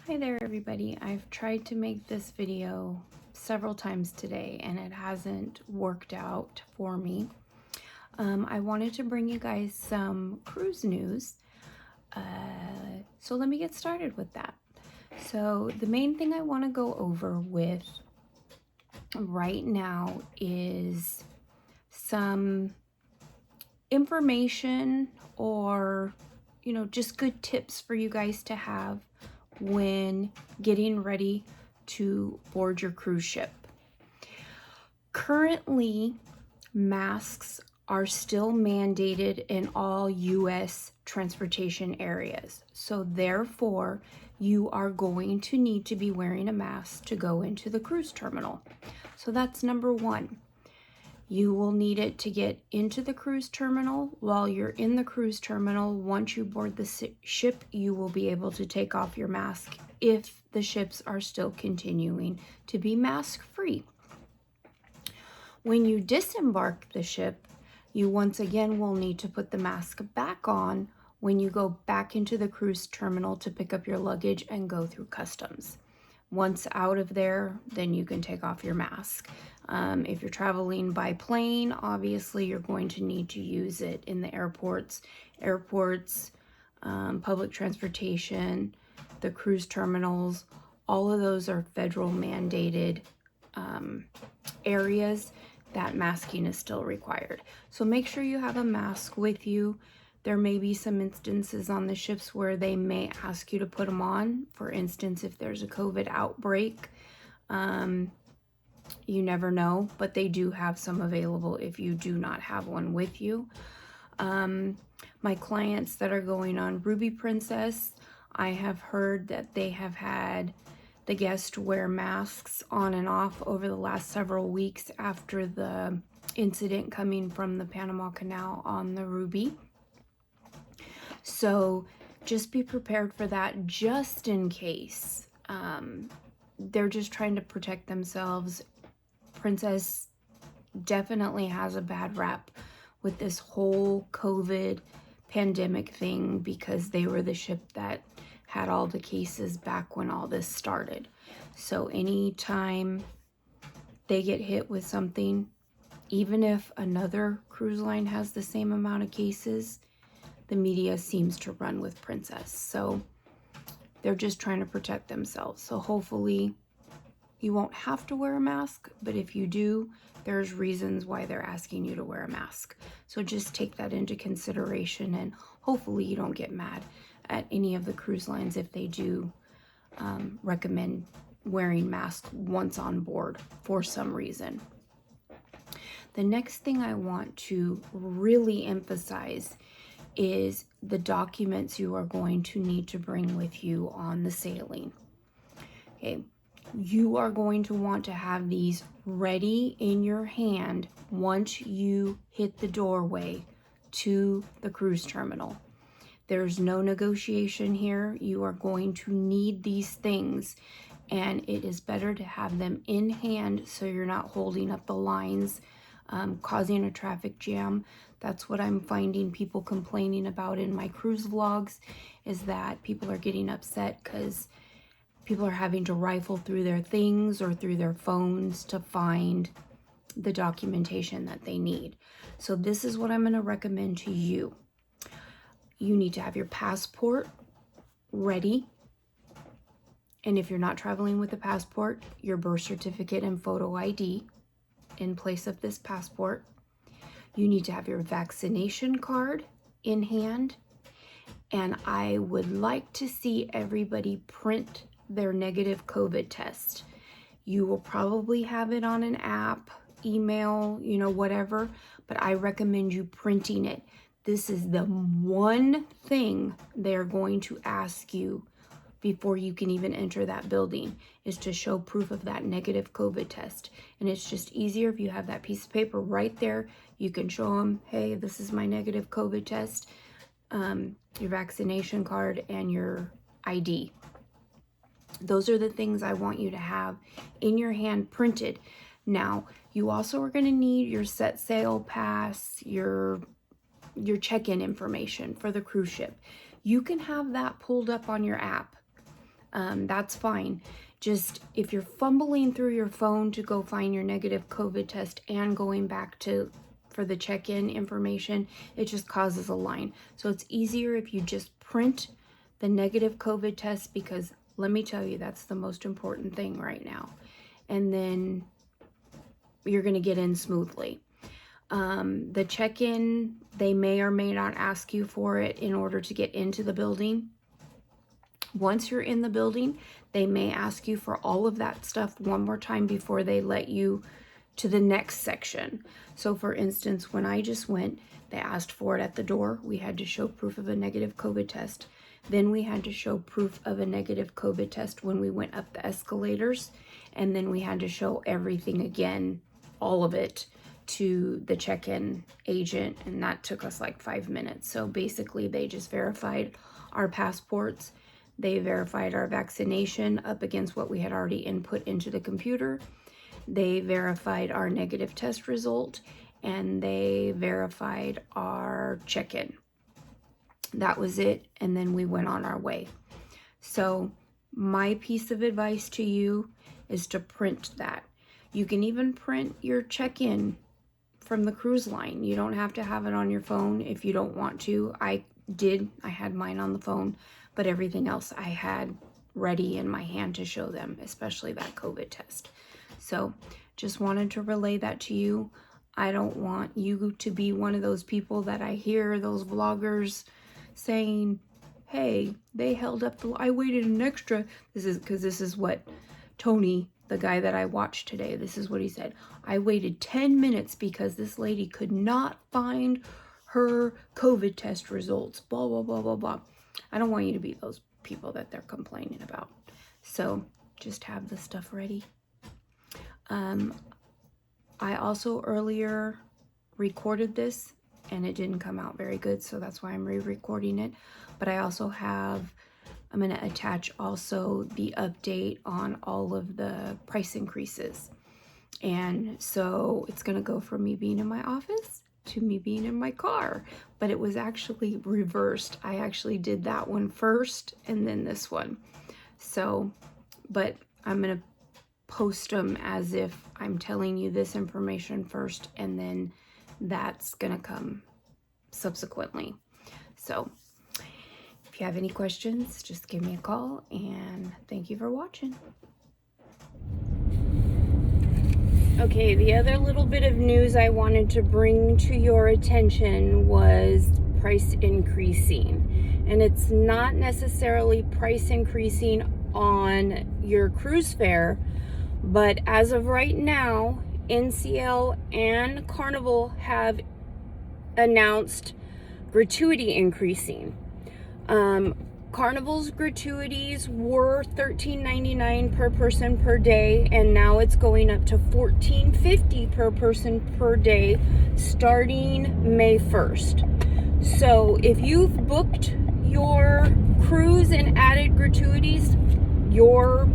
Hi there everybody. I've tried to make this video several times today and it hasn't worked out for me. I wanted to bring you guys some cruise news. So let me get started with that. So the main thing I want to go over with right now is some information or just good tips for you guys to have when getting ready to board your cruise ship. Currently, masks are still mandated in all U.S. transportation areas. So therefore, you are going to need to be wearing a mask to go into the cruise terminal. So that's number one. You will need it to get into the cruise terminal. While you're in the cruise terminal, once you board the ship, you will be able to take off your mask if the ships are still continuing to be mask-free. When you disembark the ship, you once again will need to put the mask back on when you go back into the cruise terminal to pick up your luggage and go through customs. Once out of there, then you can take off your mask. If you're traveling by plane, obviously you're going to need to use it in the airports, public transportation, the cruise terminals. All of those are federal mandated areas that masking is still required. So make sure you have a mask with you. There may be some instances on the ships where they may ask you to put them on. For instance, if there's a COVID outbreak, you never know, but they do have some available if you do not have one with you. My clients that are going on Ruby Princess, I have heard that they have had the guests wear masks on and off over the last several weeks after the incident coming from the Panama Canal on the Ruby. So just be prepared for that just in case. They're just trying to protect themselves. Princess definitely has a bad rep with this whole COVID pandemic thing because they were the ship that had all the cases back when all this started. So anytime they get hit with something, even if another cruise line has the same amount of cases, the media seems to run with Princess. So they're just trying to protect themselves. So hopefully you won't have to wear a mask, but if you do, there's reasons why they're asking you to wear a mask. So just take that into consideration, and hopefully you don't get mad at any of the cruise lines if they do recommend wearing masks once on board for some reason. The next thing I want to really emphasize is the documents you are going to need to bring with you on the sailing. Okay, you are going to want to have these ready in your hand once you hit the doorway to the cruise terminal. There's no negotiation here. You are going to need these things, and it is better to have them in hand so you're not holding up the lines, causing a traffic jam. That's what I'm finding people complaining about in my cruise vlogs, is that people are getting upset because people are having to rifle through their things or through their phones to find the documentation that they need. So this is what I'm going to recommend to you. You need to have your passport ready. And if you're not traveling with a passport, your birth certificate and photo ID in place of this passport. You need to have your vaccination card in hand. And I would like to see everybody print their negative COVID test. You will probably have it on an app, email, whatever, but I recommend you printing it. This is the one thing they're going to ask you before you can even enter that building, is to show proof of that negative COVID test. And it's just easier if you have that piece of paper right there. You can show them, hey, this is my negative COVID test, your vaccination card, and your ID. Those are the things I want you to have in your hand printed. Now, you also are going to need your set sail pass, your check-in information for the cruise ship. You can have that pulled up on your app. That's fine. Just if you're fumbling through your phone to go find your negative COVID test and going back for the check-in information, it just causes a line. So it's easier if you just print the negative COVID test, because let me tell you, that's the most important thing right now. And then you're going to get in smoothly. The check-in, they may or may not ask you for it in order to get into the building. Once you're in the building, they may ask you for all of that stuff one more time before they let you to the next section. So for instance, when I just went, they asked for it at the door. We had to show proof of a negative COVID test. Then we had to show proof of a negative COVID test when we went up the escalators. And then we had to show everything again, all of it, to the check-in agent. And that took us like 5 minutes. So basically they just verified our passports. They verified our vaccination up against what we had already input into the computer. They verified our negative test result, and they verified our check-in. That was it, and then we went on our way. So my piece of advice to you is to print that. You can even print your check-in from the cruise line. You don't have to have it on your phone if you don't want to. I had mine on the phone, but everything else I had ready in my hand to show them, especially that COVID test. So just wanted to relay that to you. I don't want you to be one of those people that I hear those vloggers saying, hey, they held up I waited an extra. This is what Tony, the guy that I watched today, this is what he said. I waited 10 minutes because this lady could not find her COVID test results, blah, blah, blah, blah, blah. I don't want you to be those people that they're complaining about. So just have the stuff ready. I also earlier recorded this and it didn't come out very good, so that's why I'm re-recording it. But I also I'm going to attach also the update on all of the price increases. And so it's going to go from me being in my office to me being in my car, but it was actually reversed. I actually did that one first and then this one. So, but I'm going to post them as if I'm telling you this information first, and then that's going to come subsequently. So if you have any questions, just give me a call, and thank you for watching. Okay, the other little bit of news I wanted to bring to your attention was price increasing. And it's not necessarily price increasing on your cruise fare, but as of right now, NCL and Carnival have announced gratuity increasing. Carnival's gratuities were $13.99 per person per day, and now it's going up to $14.50 per person per day starting May 1st. So if you've booked your cruise and added gratuities, you're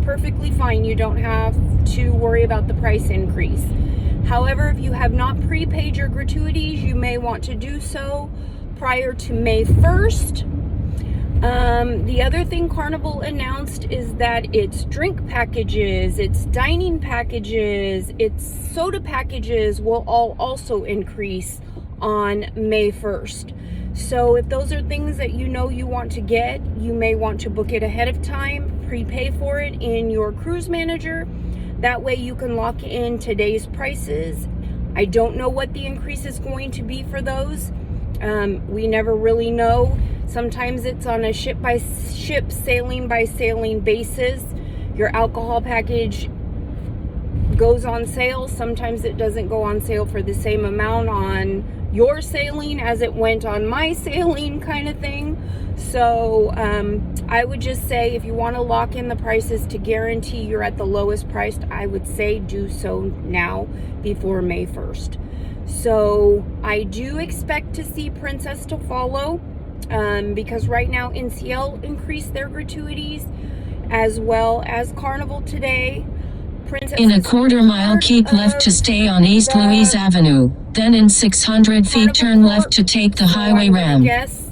perfectly fine. You don't have to worry about the price increase. However, if you have not prepaid your gratuities, you may want to do so prior to May 1st. The other thing Carnival announced is that its drink packages, its dining packages, its soda packages will all also increase on May 1st. So if those are things that you know you want to get, you may want to book it ahead of time, prepay for it in your cruise manager. That way you can lock in today's prices. I don't know what the increase is going to be for those. We never really know. Sometimes it's on a ship by ship, sailing by sailing basis. Your alcohol package goes on sale. Sometimes it doesn't go on sale for the same amount on your sailing as it went on my sailing, kind of thing. So I would just say, if you want to lock in the prices to guarantee you're at the lowest priced, I would say do so now before May 1st. So I do expect to see Princess to follow, because right now NCL increased their gratuities as well as Carnival today. Princess in a quarter mile, keep left to stay on East Louise Avenue. Then in 600 feet, turn left to take the highway ramp. Yes,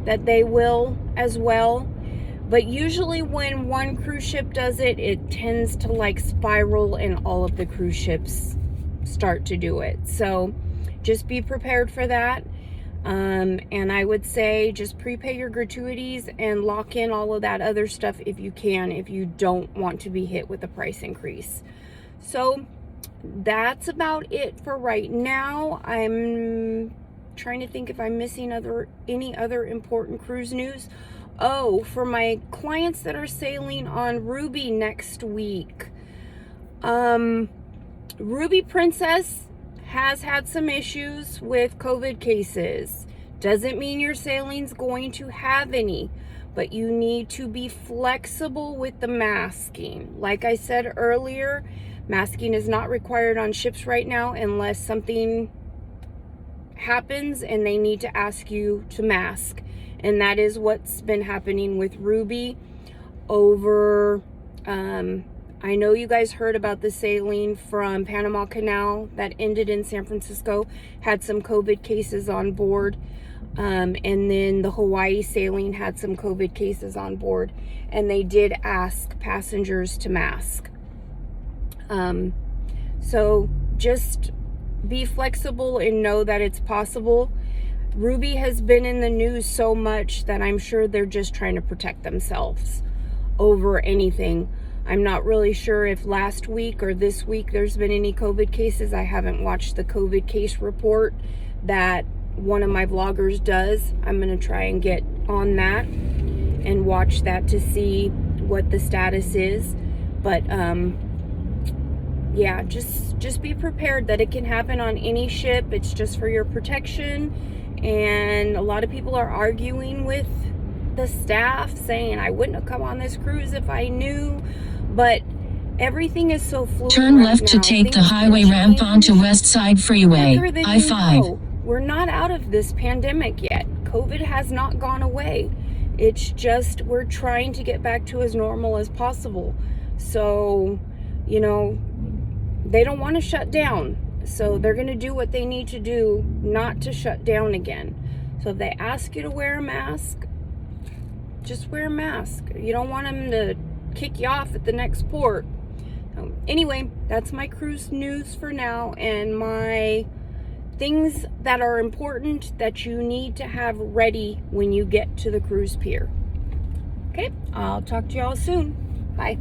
that they will as well. But usually when one cruise ship does it, it tends to like spiral and all of the cruise ships start to do it. So just be prepared for that. And I would say just prepay your gratuities and lock in all of that other stuff if you can, if you don't want to be hit with a price increase. So that's about it for right now. I'm trying to think if I'm missing any other important cruise news. Oh, for my clients that are sailing on Ruby next week, Ruby Princess has had some issues with COVID cases. Doesn't mean your sailing's going to have any, but you need to be flexible with the masking. Like I said earlier, masking is not required on ships right now unless something happens and they need to ask you to mask. And that is what's been happening with Ruby over, I know you guys heard about the sailing from Panama Canal that ended in San Francisco, had some COVID cases on board. And then the Hawaii sailing had some COVID cases on board, and they did ask passengers to mask. So just be flexible and know that it's possible. Ruby has been in the news so much that I'm sure they're just trying to protect themselves over anything. I'm not really sure if last week or this week there's been any COVID cases. I haven't watched the COVID case report that one of my vloggers does. I'm going to try and get on that and watch that to see what the status is. But yeah, just be prepared that it can happen on any ship. It's just for your protection. And a lot of people are arguing with the staff saying I wouldn't have come on this cruise if I knew. But everything is so fluid. Turn left to take the highway ramp onto West Side Freeway, I-5. We're not out of this pandemic yet. COVID has not gone away. It's just we're trying to get back to as normal as possible. So, you know, they don't want to shut down. So they're going to do what they need to do not to shut down again. So if they ask you to wear a mask, just wear a mask. You don't want them to kick you off at the next port. Anyway, that's my cruise news for now, and my things that are important that you need to have ready when you get to the cruise pier. Okay, I'll talk to y'all soon. Bye.